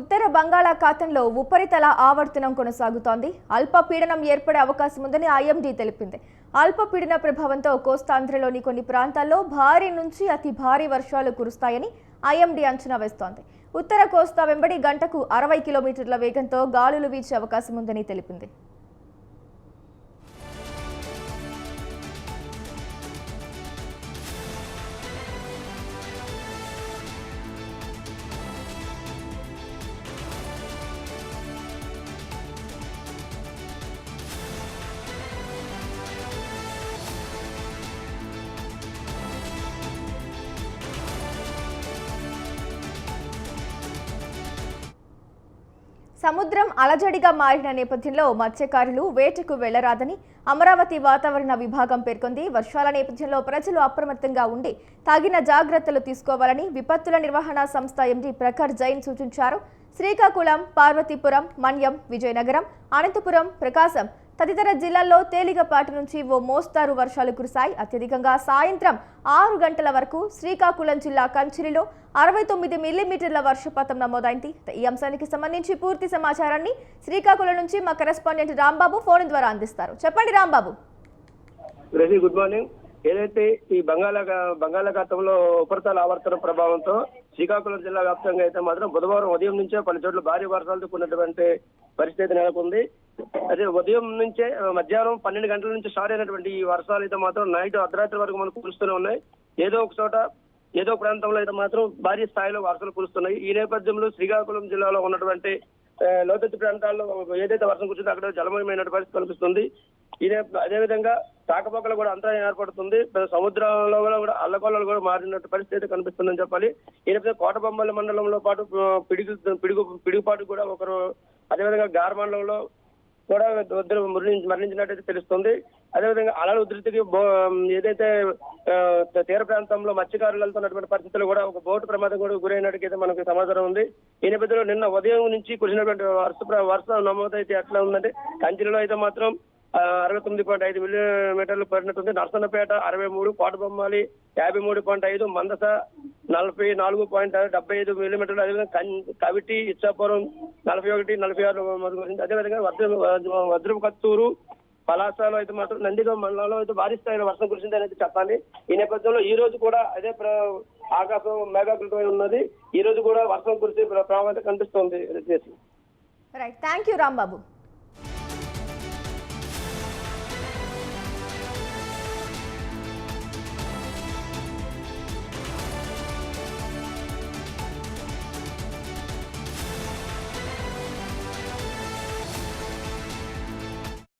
ఉత్తర బంగాళాఖాతంలో ఉపరితల ఆవర్తనం కొనసాగుతోంది. అల్పపీడనం ఏర్పడే అవకాశం ఉందని ఐఎండీ తెలిపింది. అల్పపీడన ప్రభావంతో కోస్తాంధ్రలోని కొన్ని ప్రాంతాల్లో భారీ నుంచి అతి భారీ వర్షాలు కురుస్తాయని ఐఎండీ అంచనా వేస్తోంది. ఉత్తర కోస్తా వెంబడి గంటకు 60 కిలోమీటర్ల వేగంతో గాలులు వీచే అవకాశం ఉందని తెలిపింది. సముద్రం అలజడిగా మారిన నేపథ్యంలో మత్స్యకారులు వేటకు వెళ్లరాదని అమరావతి వాతావరణ విభాగం పేర్కొంది. వర్షాల నేపథ్యంలో ప్రజలు అప్రమత్తంగా ఉండి తగిన జాగ్రత్తలు తీసుకోవాలని విపత్తుల నిర్వహణ సంస్థ ఎండీ ప్రఖర్ జైన్ సూచించారు. శ్రీకాకుళం, పార్వతీపురం, మన్యం, విజయనగరం, అనంతపురం, ప్రకాశం తదితర జిల్లాల్లో తేలికపాటి నుంచి ఓ మోస్తారు వర్షాలు కురిశాయి. అత్యధికంగా సాయంత్రం 6 గంటల వరకు శ్రీకాకుళం జిల్లా కంచిలిలో 69 మిల్లీమీటర్ల వర్షపాతం నమోదైంది. ఈ అంశానికి సంబంధించి పూర్తి సమాచారాన్ని శ్రీకాకుళం నుంచి మా కరెస్పాండెంట్ రాంబాబు ఫోన్ ద్వారా అందిస్తారు. చెప్పండి రాంబాబు. Good morning. ఏదైతే ఈ బంగాళాఖాతంలో ఉపరితల ఆవర్తన ప్రభావంతో శ్రీకాకుళం జిల్లా వ్యాప్తంగా అయితే మాత్రం బుధవారం ఉదయం నుంచే పలు చోట్ల భారీ వర్షాలతో కూడినటువంటి పరిస్థితి నెలకొంది. అదే ఉదయం నుంచే మధ్యాహ్నం 12 గంటల నుంచి స్టార్ట్ అయినటువంటి ఈ వర్షాలు అయితే మాత్రం నైట్ అర్ధరాత్రి వరకు మనకు కురుస్తూనే ఉన్నాయి. ఏదో ఒక చోట ఏదో ప్రాంతంలో అయితే మాత్రం భారీ స్థాయిలో వర్షాలు కురుస్తున్నాయి. ఈ నేపథ్యంలో శ్రీకాకుళం జిల్లాలో ఉన్నటువంటి లోతట్టు ప్రాంతాల్లో ఏదైతే వర్షం కురిసిందో అక్కడ జలమయమైన పరిస్థితి కనిపిస్తుంది. అదేవిధంగా రాకపోకలు కూడా అంతరాయం ఏర్పడుతుంది. సముద్రంలో కూడా అల్లకొల్లలు కూడా మారినట్టు పరిస్థితి కనిపిస్తుందని చెప్పాలి. ఈ నేపథ్యంలో కోటబొమ్మల మండలంలో పాటు పిడుగుపాటు కూడా ఒకరు, అదేవిధంగా గార్ మండలంలో కూడా ఇద్దరు మరణించినట్టయితే తెలుస్తుంది. అదేవిధంగా అలల ఉధృతికి ఏదైతే తీర ప్రాంతంలో మత్స్యకారులు వెళ్తున్నటువంటి పరిస్థితులు కూడా ఒక బోటు ప్రమాదం కూడా గురైనట్టుగా మనకు సమాచారం ఉంది. ఈ నేపథ్యంలో నిన్న ఉదయం నుంచి కురిసినటువంటి వర్షం నమోదైతే ఎట్లా ఉందంటే కంచిలో అయితే మాత్రం 69.5 మిల్లీమీటర్లు పడినట్టుంది. నర్సన్నపేట 63, కోటబొమ్మాలి 53.5, మందస 44.75 మిల్లీమీటర్లు, అదేవిధంగా కవిటి, ఇచ్చాపురం 41, 46. అదేవిధంగా వజ్రకత్తూరు, పలాసలో అయితే మాత్రం నందిగాం మండలంలో అయితే భారీ స్థాయిలో వర్షం కురిసింది అనేది చెప్పాలి. ఈ నేపథ్యంలో ఈ రోజు కూడా అదే ఆకాశం మేఘాకృతమై ఉన్నది. ఈ రోజు కూడా వర్షం కురిసే ప్రభావం కనిపిస్తోంది. Right, thank you Rambabu.